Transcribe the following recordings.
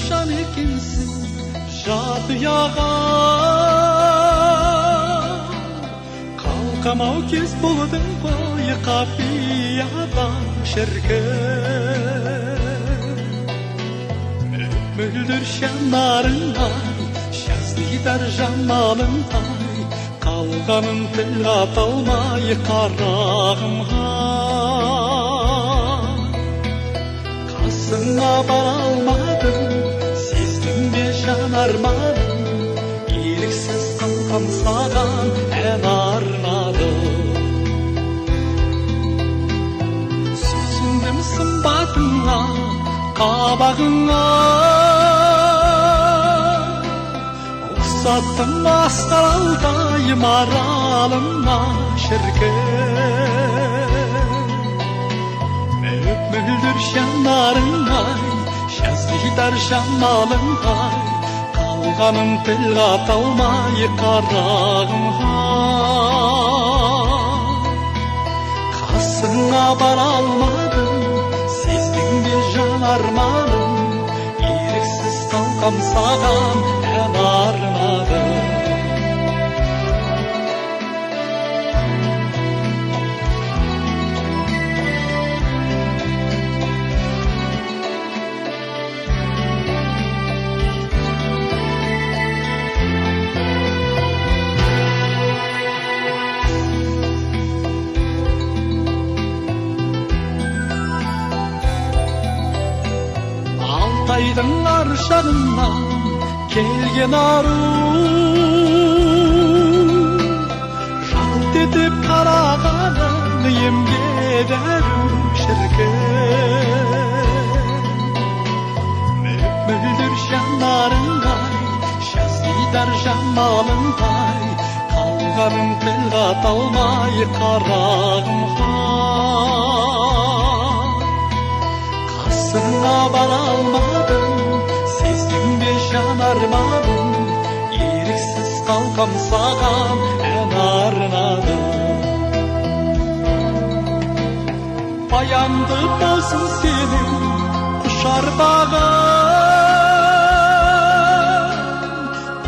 Şan ekimsin жадыяға қалқамау кез болдың ғой қапиядан шіркін мөлдір жанарыңай жазидар жамалыңай қалғанын тіл ата алмай қарағымға қасыңа бара алмадым арманым еріксіз қалқам саған ән арнадым сүйсіндім сымбатыңа қабағыңа ұқсаттым асқаралдай маралыңа шіркін мөлдір жанарыңай жазидар жамалыңай қалғанын тіл ата алмай қарағымға қасыңа бара алмадым сездің бе жан арманым еріксіз қалқам саған ән арнадым Алтайдың ар жағынан келген ару жалт етіп қарағаның емге дәру шіркін мөлдір жанарыңай жазидар жамалыңай қалғанын тіл ата алмай қарағымға қасыңа бара алмадым сездің бе жан арманым еріксіз қалқам саған ән арнадым баянды болсын сенің құшар бағың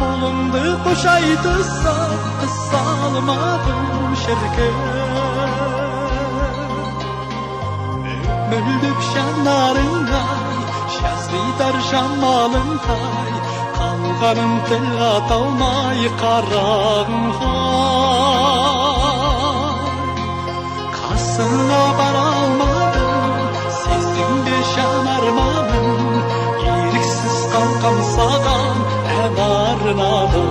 қолыңды қошайтса қыса алмадым шіркін мөлдір жанарыңай жазидар жамалыңай қалғанын тіл ата алмай қарағымға қасыңа бара алмадым сездің бе жан арманым еріксіз қалқам саған ән арнадым